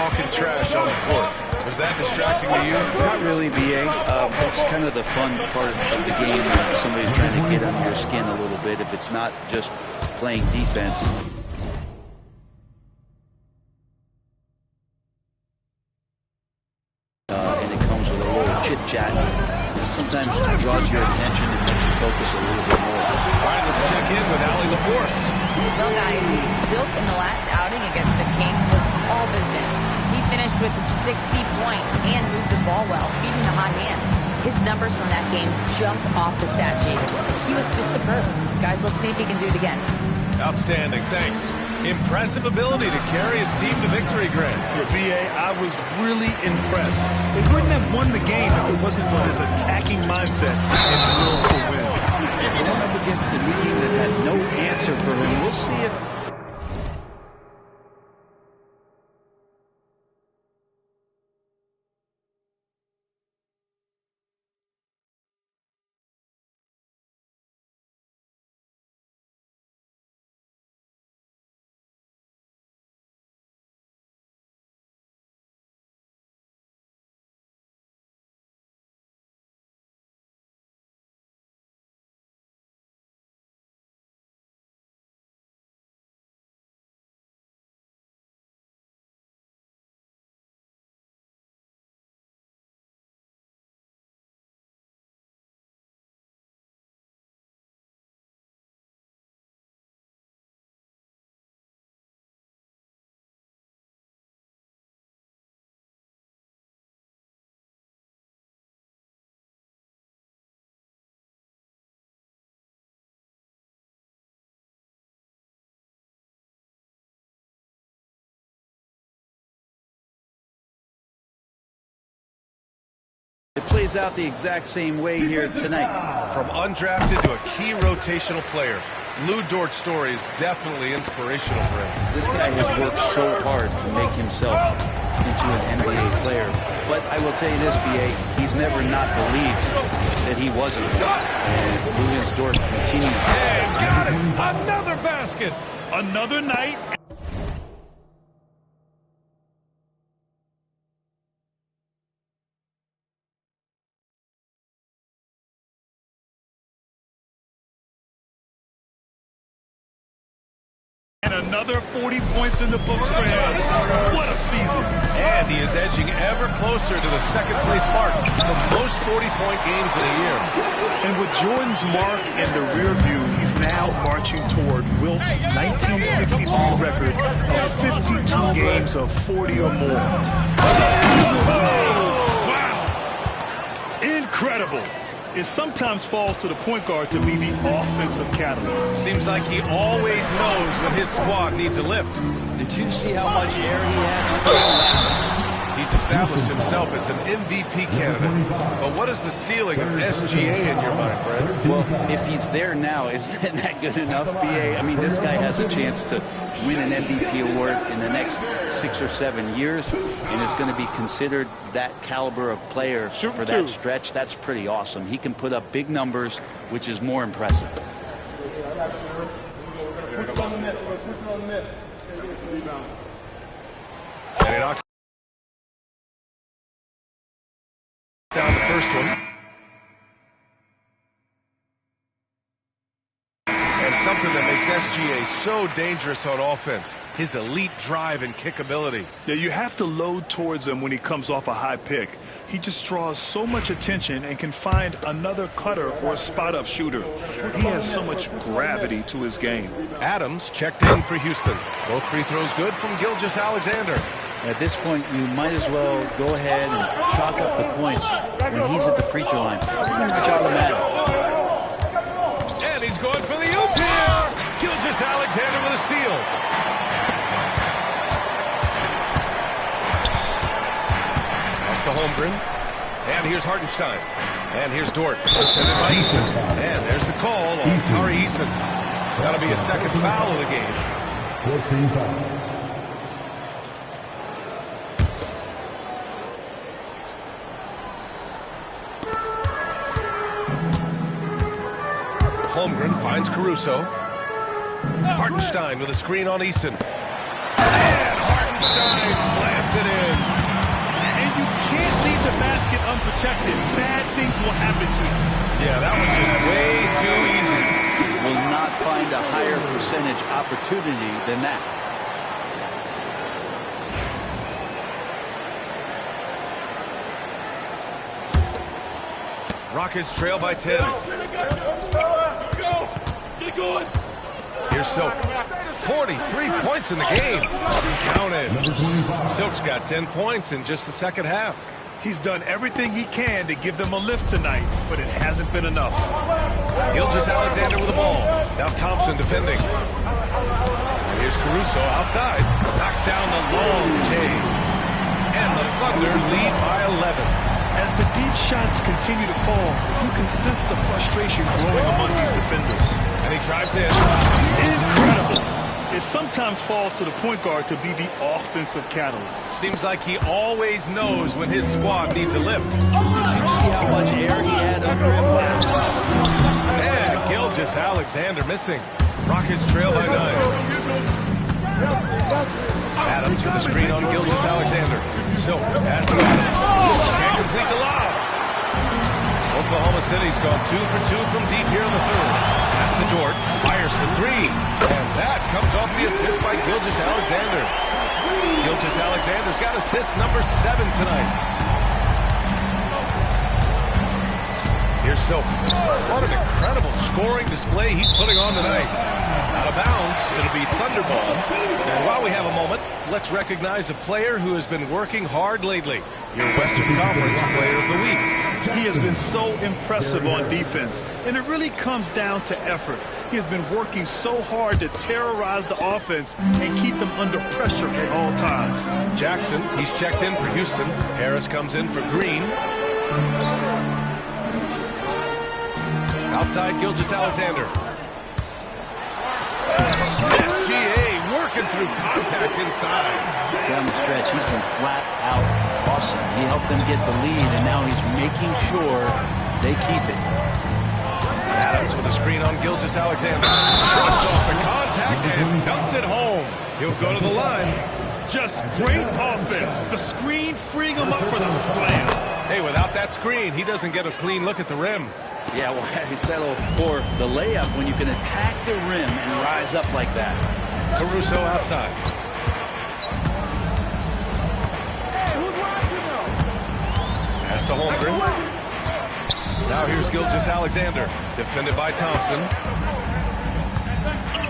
talking trash on the court. Was that distracting to you? Not really, BA. That's kind of the fun part of the game when somebody's trying to get under your skin a little bit. If it's not just playing defense. And it comes with a little chit-chat. Sometimes draws your attention and makes you focus a little bit more. All right, let's check in with Allie LaForce. Well, guys, Silk in the last outing against the Kings was all business. He finished with 60 points and moved the ball well, feeding the hot hands. His numbers from that game jump off the stat sheet. He was just superb. Guys, let's see if he can do it again. Outstanding, thanks. Impressive ability to carry his team to victory, Grant. For VA, I was really impressed. They wouldn't have won the game if it wasn't for his attacking mindset and will to win. Going up against a team that had no answer for him. We'll see if it plays out the exact same way here tonight. From undrafted to a key rotational player, Lou Dort's story is definitely inspirational for him. This guy has worked so hard to make himself into an NBA player. But I will tell you this, BA, he's never not believed that he wasn't. And Louis Dort continues. And got it! Another basket! Another night. Another 40 points in the books for him. What a season. And he is edging ever closer to the second-place mark for most 40-point games in a year. And with Jordan's mark in the rear view, he's now marching toward Wilt's 1963 record of 52 games of 40 or more. Wow. Incredible. It sometimes falls to the point guard to be the offensive catalyst. Seems like he always knows when his squad needs a lift. Did you see how much air he had? He's established himself as an MVP candidate. But what is the ceiling of SGA in your mind, Brad? Well, if he's there now, is that good enough, BA? I mean, this guy has a chance to win an MVP award in the next 6 or 7 years, and is going to be considered that caliber of player for that stretch. That's pretty awesome. He can put up big numbers, which is more impressive. And he knocks down the first one. And something that makes SGA so dangerous on offense, his elite drive and kick ability. Yeah, you have to load towards him when he comes off a high pick. He just draws so much attention and can find another cutter or spot-up shooter. He has so much gravity to his game. Adams checked in for Houston. Both free throws good from Gilgeous-Alexander. At this point, you might as well go ahead and chalk up the points when he's at the free throw line. It's automatic. And he's going for the oop here. Gilgeous-Alexander with a steal. Pass to Holmgren. And here's Hartenstein. And here's Dort. And then by Eason. And there's the call on Tari Eason. That'll be a second foul of the game. 14 foul. Holmgren finds Caruso. Hartenstein with a screen on Eason. And Hartenstein slams it in. protected, bad things will happen to you. Yeah, that was just way too easy. Will not find a higher percentage opportunity than that. Rockets trail by 10. Get going. Here's Silk. 43 points in the game. Counted. Silk's got 10 points in just the second half. He's done everything he can to give them a lift tonight, but it hasn't been enough. Gilgeous-Alexander with the ball. Now Thompson defending. And here's Caruso outside. Knocks down the long J. And the Thunder lead by 11. As the deep shots continue to fall, you can sense the frustration growing among these defenders. And he drives in. Incredible. It sometimes falls to the point guard to be the offensive catalyst. Seems like he always knows when his squad needs a lift. Did you see how much air he had under him? Yeah, Gilgeous-Alexander missing. Rockets trail by 9. Adams with the screen on Gilgeous-Alexander. Silk pass to Adams. Can't complete the lob. Oklahoma City's gone 2 for 2 from deep here in the third. Pass to Dort. Fires for 3. And that comes off the assist by Gilgeous-Alexander. Gilgeous-Alexander's got assist number 7 tonight. Here's Silk. What an incredible scoring display he's putting on tonight. Out of bounds, it'll be Thunder ball. And while we have a moment, let's recognize a player who has been working hard lately. Your Western Conference Player of the Week. He has been so impressive on defense, and it really comes down to effort. He has been working so hard to terrorize the offense and keep them under pressure at all times. Jackson, he's checked in for Houston. Harris comes in for Green. Outside Gilgeous-Alexander. SGA working through contact inside. Down the stretch, he's been flat out awesome. He helped them get the lead, and now he's making sure they keep it. Adams with a screen on Gilgeous-Alexander. Shrugs off the contact and dunks it home. He'll go to the line. Just great offense. The screen freeing him up for the slam. Hey, without that screen, he doesn't get a clean look at the rim. Yeah, well, he settled for the layup when you can attack the rim and rise up like that. Caruso outside. Pass to Holmgren. Now here's Gilgeous-Alexander. Defended by Thompson.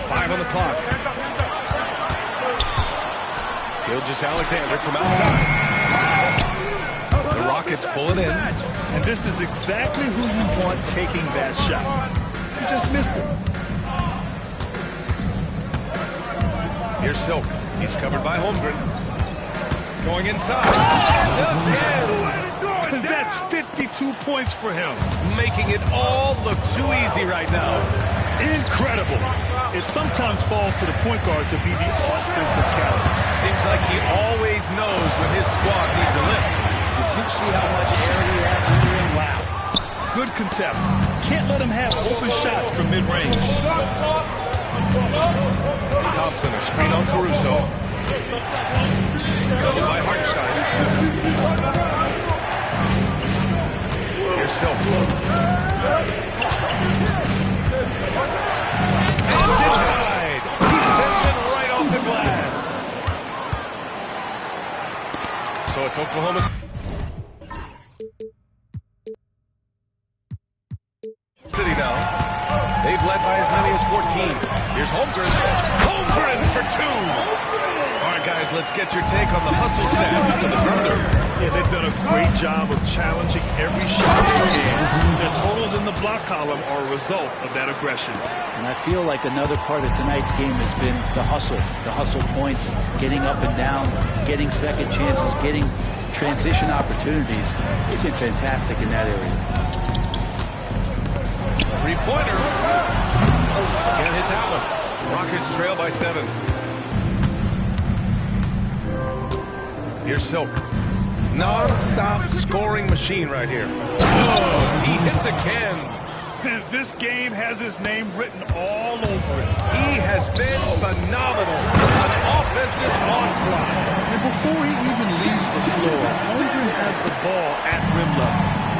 5 on the clock. Gilgeous-Alexander from outside. The Rockets pull it in. And this is exactly who you want taking that shot. You just missed it. Here's Silk. He's covered by Holmgren. Going inside. And that's 52 points for him. Making it all look too easy right now. Incredible. It sometimes falls to the point guard to be the offensive catalyst. Seems like he always knows when his squad needs a lift. Did you see how much air he had under him? Wow. Good contest. Can't let him have open shots from mid-range. Thompson, a screen on Caruso. Covered by Hartenstein. Here's Silk. Denied. He sends it right off the glass. So it's Oklahoma City now. They've led by as many as 14. Here's Holmgren. Holmgren for 2. All right, guys, let's get your take on the hustle stats for the Thunder. Yeah, they've done a great job of challenging every shot they can. Their totals in the block column are a result of that aggression. And I feel like another part of tonight's game has been the hustle points, getting up and down, getting second chances, getting transition opportunities. They've been fantastic in that area. Three-pointer. Can't hit that one. Rockets trail by 7. Here's Silk. Non-stop scoring machine right here. Oh, he hits again. This game has his name written all over it. He has been phenomenal. An offensive onslaught. And before he even leaves the floor, Holmgren has the ball at rim level.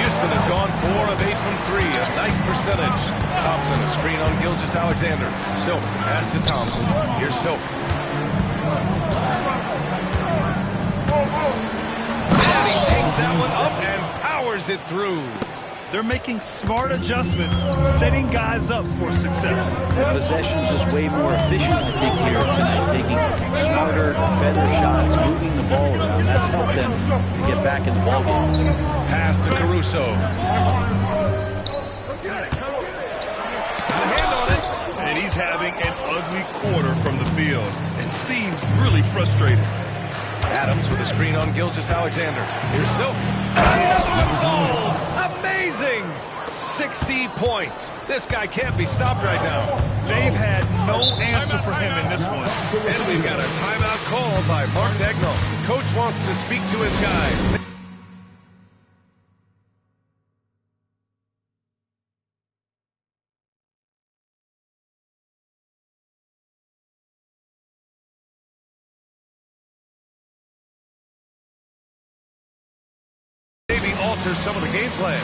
Houston has gone 4 of 8 from 3. A nice percentage. Thompson, a screen on Gilgeous-Alexander. Silk, pass to Thompson. Here's Silk. And he takes that one up and powers it through. They're making smart adjustments, setting guys up for success. The possession's just way more efficient, I think, here tonight, taking smarter, better shots, moving the ball around. That's helped them to get back in the ballgame. Pass to Caruso. Got a hand on it. And he's having an ugly quarter from the field and seems really frustrated. Adams with a screen on Gilgeous-Alexander. Here's Silk. Another one falls. Amazing. 60 points. This guy can't be stopped right now. They've had no answer for him in this one. And we've got a timeout call by Mark Dagnall. Coach wants to speak to his guy. Maybe alter some of the game plan.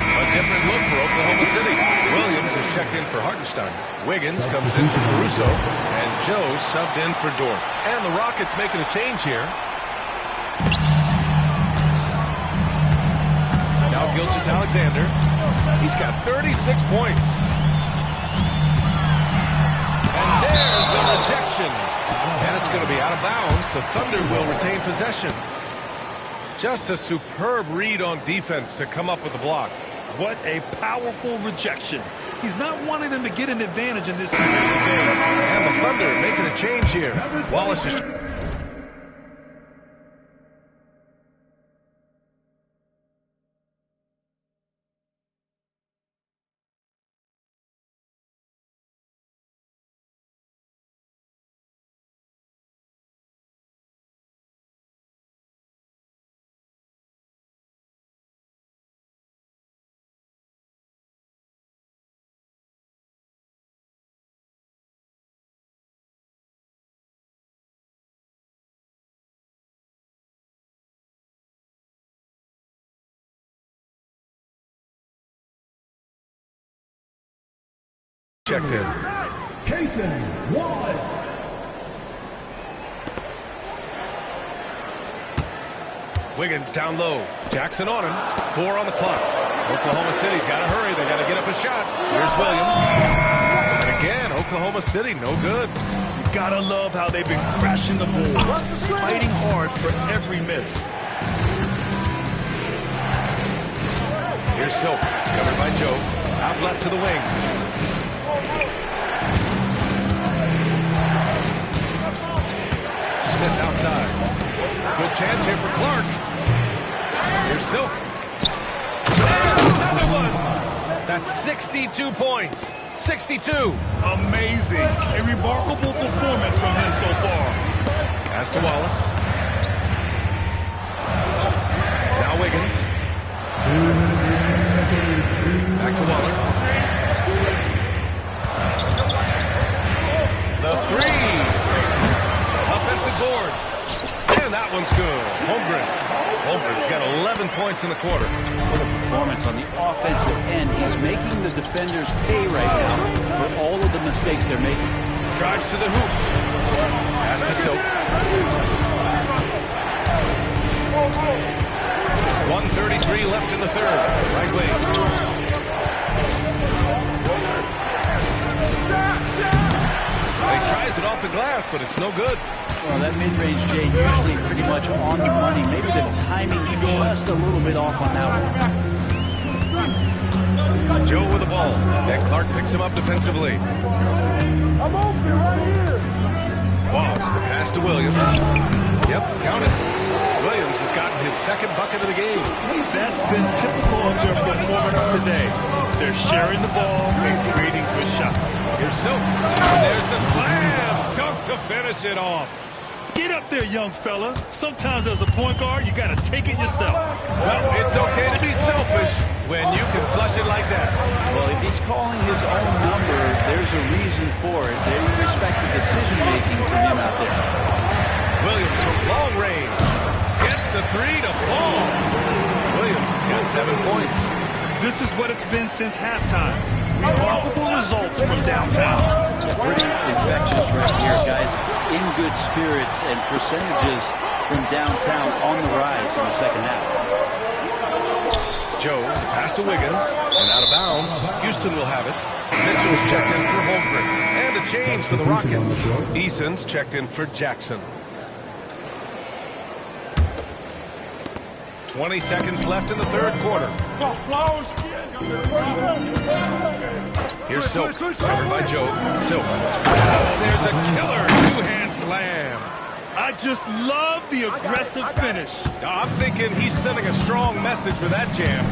A different look for Oklahoma City. Williams is checked in for Hartenstein. Wiggins comes in for Caruso. And Joe subbed in for Dort. And the Rockets making a change here. Now Gilgeous-Alexander. He's got 36 points. And there's the rejection. And it's going to be out of bounds. The Thunder will retain possession. Just a superb read on defense to come up with the block. What a powerful rejection. He's not wanting them to get an advantage in this competitive game. And the Thunder making a change here. Wallace is... checked in. Casey Wallace. Wiggins down low. Jackson on him. 4 on the clock. Oklahoma City's got to hurry. They got to get up a shot. Here's Williams. And again, Oklahoma City, no good. You gotta love how they've been crashing the boards, fighting hard for every miss. Here's Silk, covered by Joe. Out left to the wing. Smith outside. Good chance here for Clark. Here's Silk. And another one. That's 62 points. 62. Amazing. A remarkable performance from him so far. Pass to Wallace. Now Wiggins. Back to Wallace. The 3. Offensive board. And that one's good. Holmgren's got 11 points in the quarter. What a performance on the offensive end. He's making the defenders pay right now for all of the mistakes they're making. Drives to the hoop. Pass to Silk. 1:33 left in the third. Right wing. He tries it off the glass, but it's no good. Well, that mid-range, Jay, usually pretty much on the money. Maybe the timing just a little bit off on that one. Joe with the ball. And Clark picks him up defensively. I'm open right here. Wallace, the pass to Williams. Yep, count it. Williams has gotten his second bucket of the game. That's been typical of their performance today. They're sharing the ball and creating good shots. Here's Silk. And there's the slam. Dunk to finish it off. Get up there, young fella. Sometimes as a point guard, you got to take it yourself. Well, it's okay to be selfish when you can flush it like that. Well, if he's calling his own number, there's there's a reason for it. They respect the decision-making from him out there. Williams from long range. Gets the three to fall. Williams has got 7 points. This is what it's been since halftime. Remarkable results from downtown. Pretty infectious right here, guys. In good spirits and percentages from downtown on the rise in the second half. Joe, the pass to Wiggins, and out of bounds. Houston will have it. Mitchell's checked in for Holmgren. And a change for the Rockets. Eason's checked in for Jackson. 20 seconds left in the third quarter. Here's Silk, covered by Joe. Silk. Oh, there's a killer two-hand slam. I just love the aggressive finish. I'm thinking he's sending a strong message with that jam.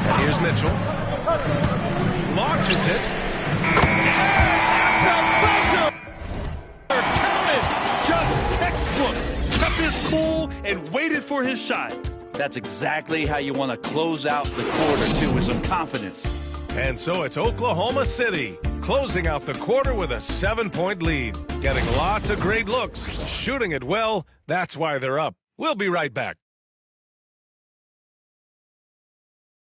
And here's Mitchell. Launches it. Just textbook. Kept his cool and waited for his shot. That's exactly how you want to close out the quarter, too, with some confidence. And so it's Oklahoma City closing out the quarter with a 7-point lead. Getting lots of great looks, shooting it well. That's why they're up. We'll be right back.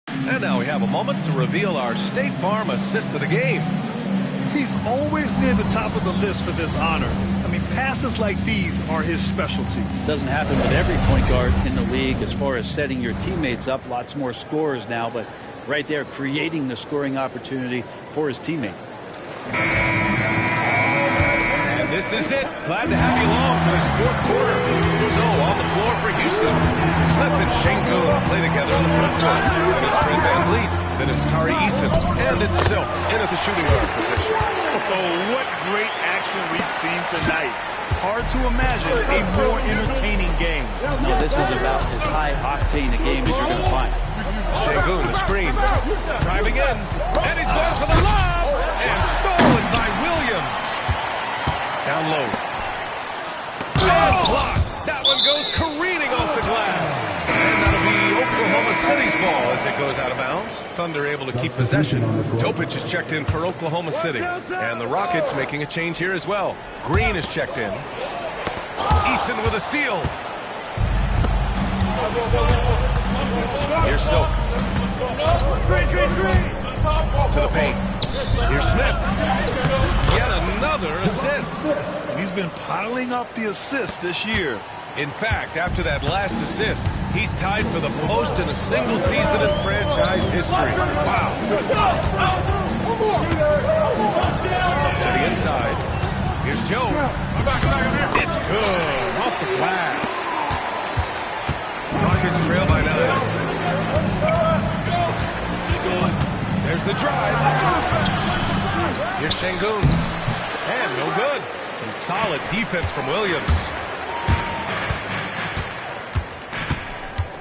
And now we have a moment to reveal our State Farm assist of the game. He's always near the top of the list for this honor. I mean, passes like these are his specialty. Doesn't happen with every point guard in the league as far as setting your teammates up. Lots more scorers now, but right there creating the scoring opportunity for his teammate. And this is it. Glad to have you along for this fourth quarter. So on the floor for Houston, Smith and Sengun play together in the front court. And it's Fred VanVleet. Then it's Tari Eason. And it's Silk in at the shooting guard position. Oh, what great action we've seen tonight. Hard to imagine a more entertaining game. No, this is about as high-octane a game as you're going to find. Sengun, the screen. Driving in. And he's going for the lob. And stolen by Williams. Down low. And blocked. That one goes careening off the glass. And that'll be Oklahoma City's ball as it goes out of bounds. Thunder able to keep possession. Topic is checked in for Oklahoma City. And the Rockets making a change here as well. Green is checked in. Eason with a steal. Here's Silk. To the paint. Here's Smith. Yet another assist. He's been piling up the assists this year. In fact, after that last assist, he's tied for the most in a single season in franchise history. Wow. To the inside. Here's Joe. It's good. Off the glass. Rockets trail by 9. There's the drive. Here's Sengun. And no good. Some solid defense from Williams.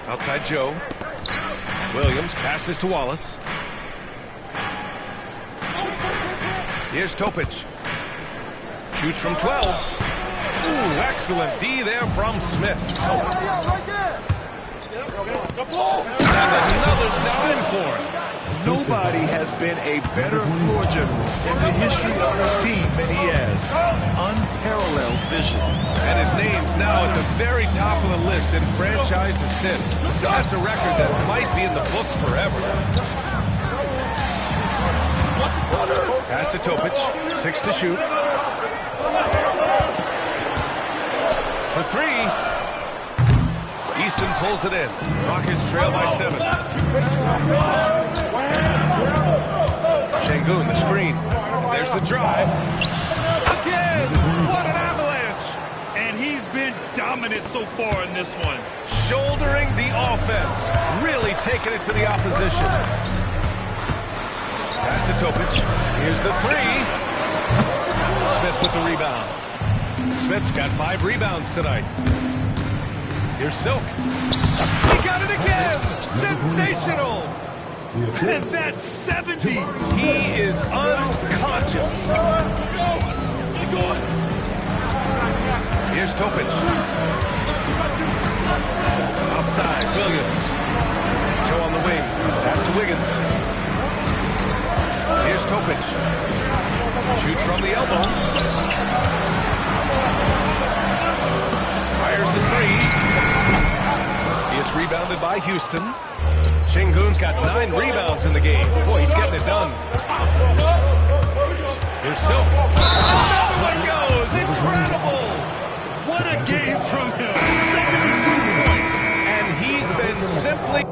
Outside Joe. Williams passes to Wallace. Here's Topic. Shoots from 12. Ooh, excellent D there from Smith. And another dime for him. Nobody has been a better floor general in the history of his team than he has. Unparalleled vision. And his name's now at the very top of the list in franchise assists. That's a record that might be in the books forever. Pass to Topic. 6 to shoot. For 3. Eason pulls it in. Rockets trail by 7. Sengun, the screen. And there's the drive. Again! What an avalanche! And he's been dominant so far in this one. Shouldering the offense. Really taking it to the opposition. Pass to Topic. Here's the 3. Smith with the rebound. Smith's got 5 rebounds tonight. Here's Silk. He got it again! Sensational! And that's 70! He is unconscious. Here's Topic. Outside, Williams. Joe on the wing. Pass to Wiggins. defended by Houston. Şengün's got 9 rebounds in the game. Boy, he's getting it done. Here's Silk. Another one goes. Incredible. What a game from him. 72 points. And he's been simply...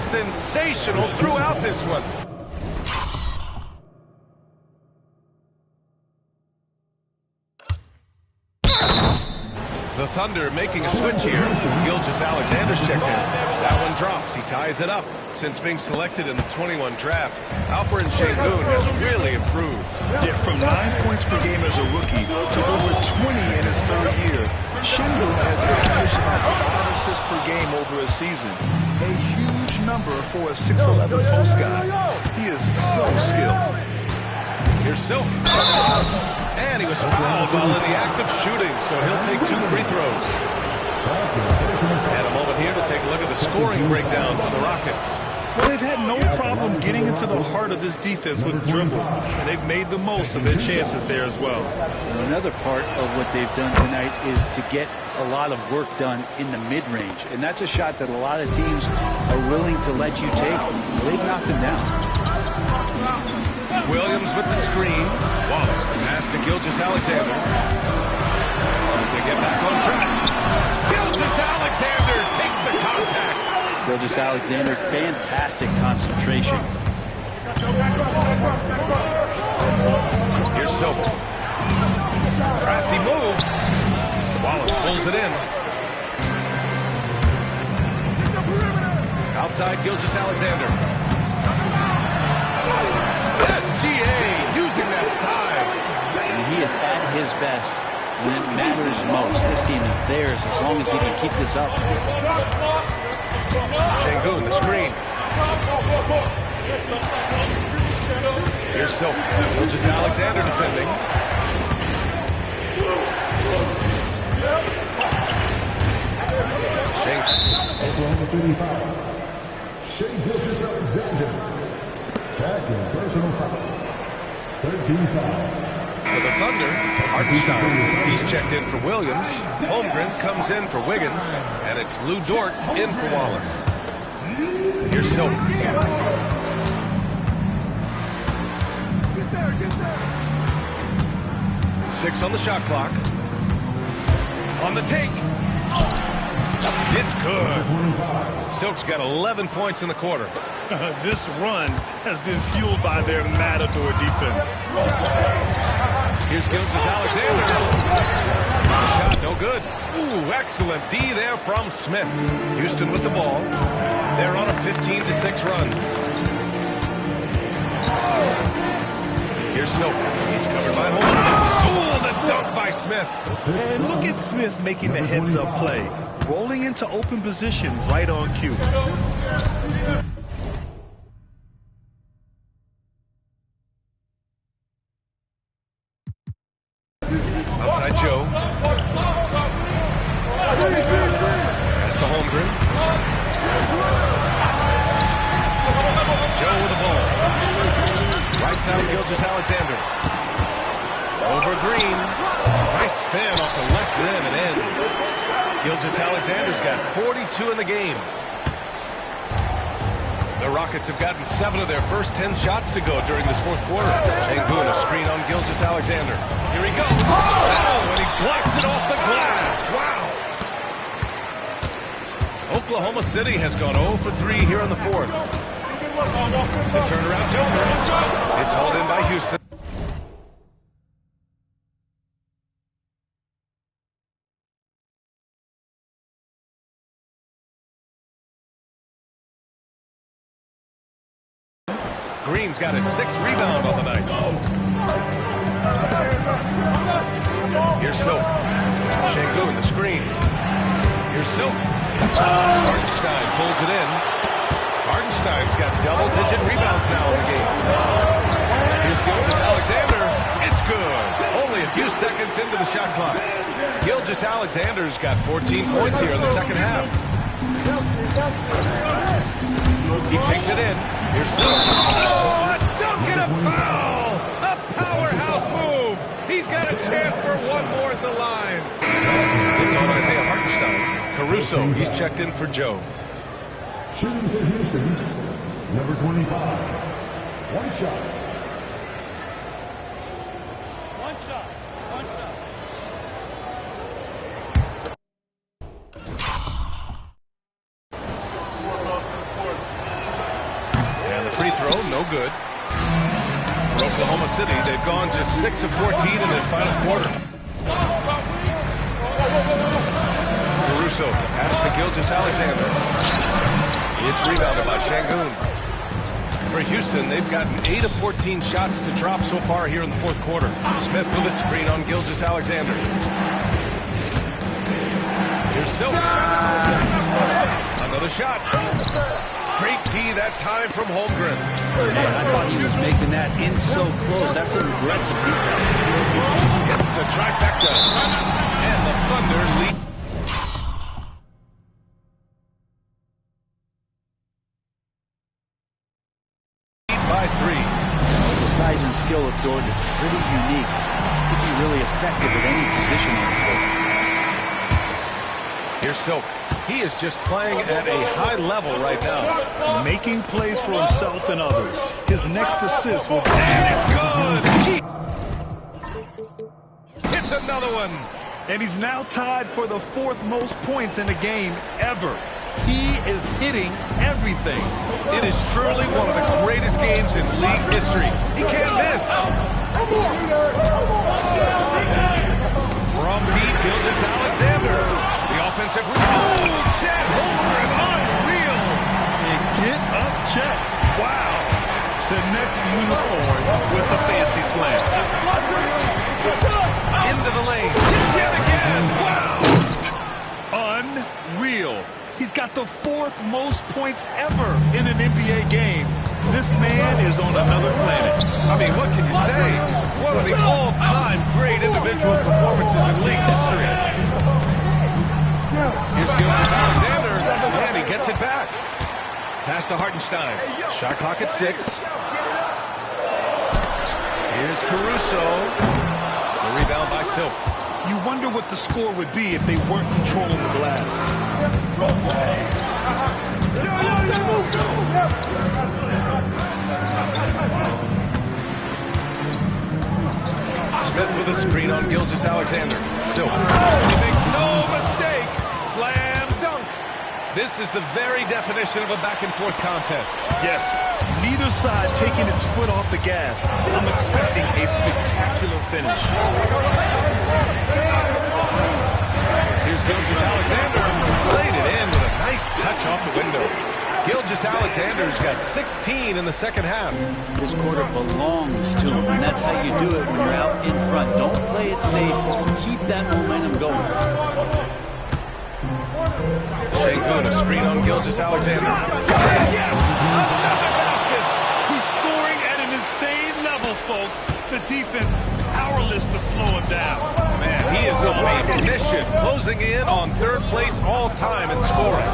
sensational throughout this one. The Thunder making a switch here. Gilgeous-Alexander's checked in. That one drops. He ties it up. Since being selected in the 21 draft, Alperen Şengün has really improved. Yeah, from 9 points per game as a rookie to over 20 in his third year, Şengün has averaged about 5 assists per game over a season. A huge number for a 6'11 post guy. He is so skilled. Here's Silk. And he was fouled while in the act of shooting, so he'll take 2 free throws. And a moment here to take a look at the scoring breakdown for the Rockets. Well, they've had no problem getting into the heart of this defense with the dribble, and they've made the most of their chances there as well. Another part of what they've done tonight is to get a lot of work done in the mid-range, and that's a shot that a lot of teams are willing to let you take. They've knocked them down. Williams with the screen. Wallace, the pass to Gilgeous-Alexander. To get back on track. Gilgeous-Alexander takes the contact. Gilgeous-Alexander, fantastic concentration. Here's Silk. Crafty move. Wallace pulls it in. Outside Gilgeous-Alexander. SGA using that size. And he is at his best when it matters most. This game is theirs as long as he can keep this up. Şengün, the screen. Here's Silk. Gilgeous-Alexander defending. Oklahoma City foul. Gilgeous-Alexander. Second personal foul. 13 foul. For the Thunder, Hartenstein. He's checked in for Williams. Holmgren comes in for Wiggins. And it's Lou Dort in for Wallace. Here's Silk. Six on the shot clock. On the take. It's good. Silk's got 11 points in the quarter. This run has been fueled by their matador defense. Here's Gilgeous-Alexander. Shot no good. Ooh, excellent D there from Smith. Houston with the ball. They're on a 15-6 run. Here's Silk. He's covered by Holmes. Ooh, the dunk by Smith. And look at Smith making the heads-up play. Rolling into open position right on cue. Outside Joe. Pass to Holmgren. Joe with the ball. Right side Gilgeous-Alexander. Over Green. Nice spin off the left rim and in. Gilgeous-Alexander's got 42 in the game. The Rockets have gotten 7 of their first 10 shots to go during this fourth quarter. Şengün, a screen on Gilgeous-Alexander. Here he goes. Oh, and he blocks it off the glass. Wow. Oklahoma City has gone 0 for 3 here in the fourth. The turnaround jumper. It's hauled in by Houston. Green's got his 6th rebound on the night. Here's Silk. Şengün, the screen. Here's Silk. Hartenstein pulls it in. Hartenstein's got double-digit rebounds now in the game. Here's Gilgeous-Alexander. It's good. Only a few seconds into the shot clock. Gilgeous-Alexander's got 14 points here in the second half. He takes it in. Here's Silk. Oh, a dunk and a foul! A powerhouse move! He's got a chance for one more at the line. It's on Isaiah Hartenstein. Caruso, he's checked in for Joe. Shooting for Houston, number 25. One shot. And the free throw, no good. For Oklahoma City, they've gone just 6 of 14 in this final quarter. Caruso, pass to Gilgeous-Alexander. It's rebounded by Şengün. For Houston, they've gotten 8 of 14 shots to drop so far here in the fourth quarter. Smith with a screen on Gilgeous-Alexander. Here's Silk. Another shot. Great D that time from Holmgren. Man, I thought he was making that in so close. That's some aggressive defense. Gets the trifecta. And the Thunder lead. By 3. The size and skill of Dort is pretty unique. Could be really effective at any position on the floor. Here's Silk. He is just playing at a high level right now. Making plays for himself and others. His next assist will be... And it's good! Hits another one! And he's now tied for the 4th most points in the game ever. He is hitting everything. It is truly one of the greatest games in league history. He can't miss! From deep, Gilgeous-Alexander. The offensive rebound. Oh, Chet Holmgren, unreal! And get up, Chet. Wow. The next unicorn with the fancy slam. Into the lane. Hits yet again. Wow! Unreal. He's got the 4th most points ever in an NBA game. This man is on another planet. I mean, what can you say? One of the all-time great individual performances in league history. Here's Gilgeous-Alexander, and he gets it back. Pass to Hartenstein. Shot clock at 6. Here's Caruso. The rebound by Silk. You wonder what the score would be if they weren't controlling the glass. Smith with a screen on Gilgeous-Alexander. Silk. He makes no mistake. Slam dunk. This is the very definition of a back-and-forth contest. Yes, neither side taking its foot off the gas. I'm expecting a spectacular finish. Here's Gilgeous-Alexander. Played it in with a nice touch off the window. Gilgeous-Alexander's got 16 in the second half. This quarter belongs to him, and that's how you do it when you're out in front. Don't play it safe. Keep that momentum going. Şengün, a screen on Gilgeous-Alexander. Yes! Another basket! He's scoring at an insane level, folks. The defense powerless to slow him down. Man, he is on a mission, closing in on 3rd place all-time in scoring.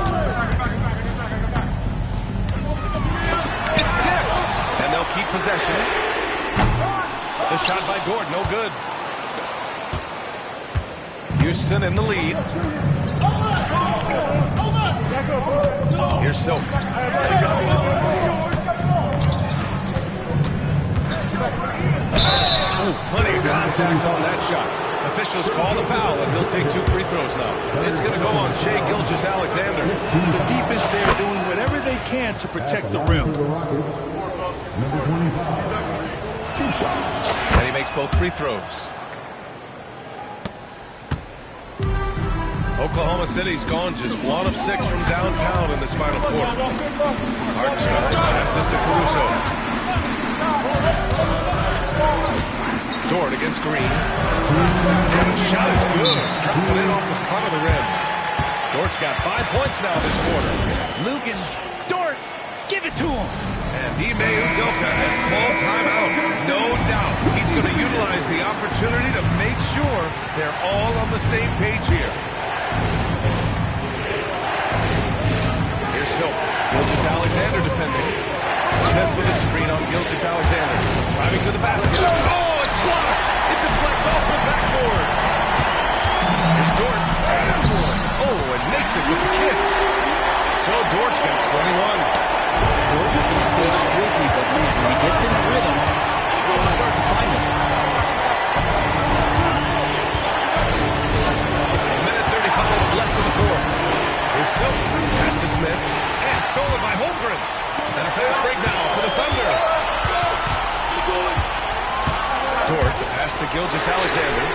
It's tipped, and they'll keep possession. The shot by Dort, no good. Houston in the lead. Here's Silk. Plenty of contact on that shot. Officials call the foul, and he'll take 2 free throws now. It's going to go on Shai Gilgeous-Alexander. The defense there doing whatever they can to protect the rim. For the Rockets, number 25. 2 shots. And he makes both free throws. Oklahoma City's gone just 1 of 6 from downtown in this final quarter. Hartenstein passes to Caruso. Dort against Green. And the shot is good. Dropping it off the front of the rim. Dort's got 5 points now this quarter. Lugans, Dort, give it to him. And Ime Udoka has called timeout. No doubt he's going to utilize the opportunity to make sure they're all on the same page here. Here's Silk. Gilgeous-Alexander defending. Smith with a screen on Gilgeous-Alexander. Driving to the basket. Oh, it's blocked. It deflects off the backboard. Here's Dort. Oh, and makes it with the kiss. So Dort's got 21. Dort can't be streaky, but man, when he gets in the rhythm, he'll start to find him. A minute 35 left in the fourth. Here's Silk. Pass to Smith. And stolen by Holmgren. And a fast break now for the Thunder. Dort, pass to Gilgeous-Alexander.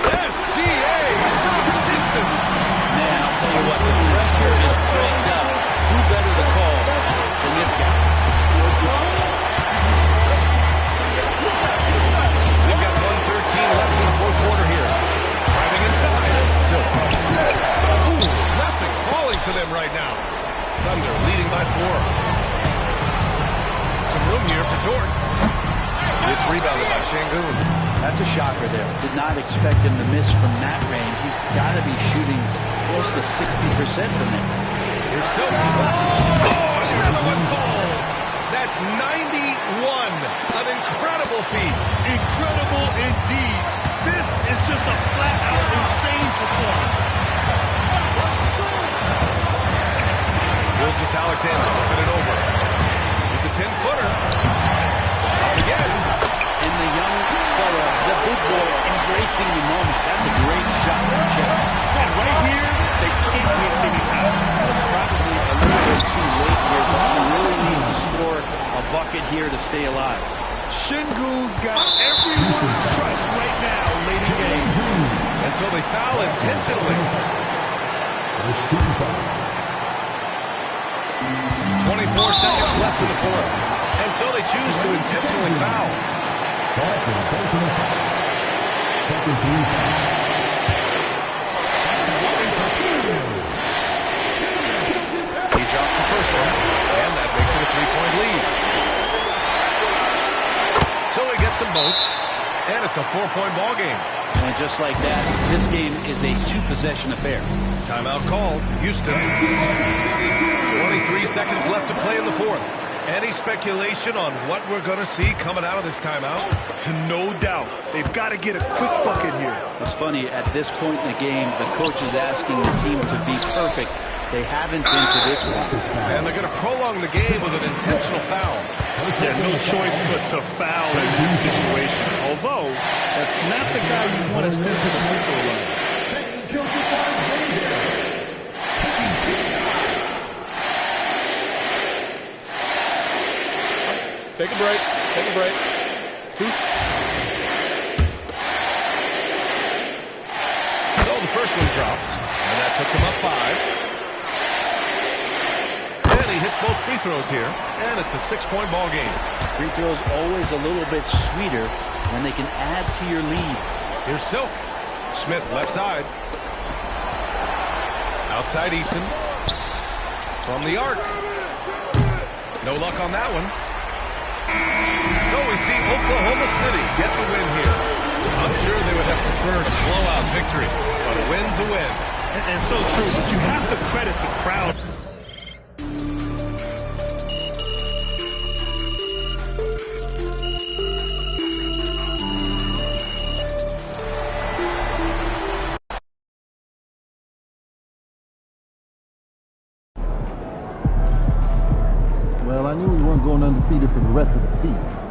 SGA! Distance! Man, I'll tell you what, the pressure is cranked up. Who better to call than this guy? We've got 1:13 left in the fourth quarter here. Driving inside. Silk. Ooh, nothing falling for them right now. Thunder leading by 4. Some room here for Dort. It's rebounded by Şengün. That's a shocker there. Did not expect him to miss from that range. He's got to be shooting close to 60% from there. Here's Silk. Oh, another one falls. That's 91. An incredible feat. Incredible indeed. This is just a flat-out insane performance. Gilgeous-Alexander looking it over. With the 10-footer. Up again. And the young fella, the big boy, embracing the moment. That's a great shot. Check. And right here, they can't waste any time. It's probably a little bit too late here, but you really need to score a bucket here to stay alive. Şengün's got everyone's trust right now late in the game. And so they foul intentionally. First team foul. 24 seconds left in the fourth. And so they choose to intentionally foul. Second personal foul. Second team foul. He drops the first one, and that makes it a 3-point lead. So he gets them both, and it's a 4-point ball game. And just like that, this game is a 2-possession affair. Timeout called. Houston. 23 seconds left to play in the fourth. Any speculation on what we're going to see coming out of this timeout? No doubt. They've got to get a quick bucket here. It's funny, at this point in the game, the coach is asking the team to be perfect. They haven't been to this point. And they're going to prolong the game with an intentional foul. Yeah, no choice but to foul in this situation. Although, that's not the guy you want to send to the free throw line. Take a break. Take a break. Please. So the first one drops, and that puts him up 5. And he hits both free throws here, and it's a 6-point ball game. Free throws always a little bit sweeter when they can add to your lead. Here's Silk. Smith left side. Outside Eason. From the arc. No luck on that one. So we see Oklahoma City get the win here. I'm sure they would have preferred a blowout victory, but a win's a win. And so true, but you have to credit the crowd. Well, I knew we weren't going undefeated for the rest of the season.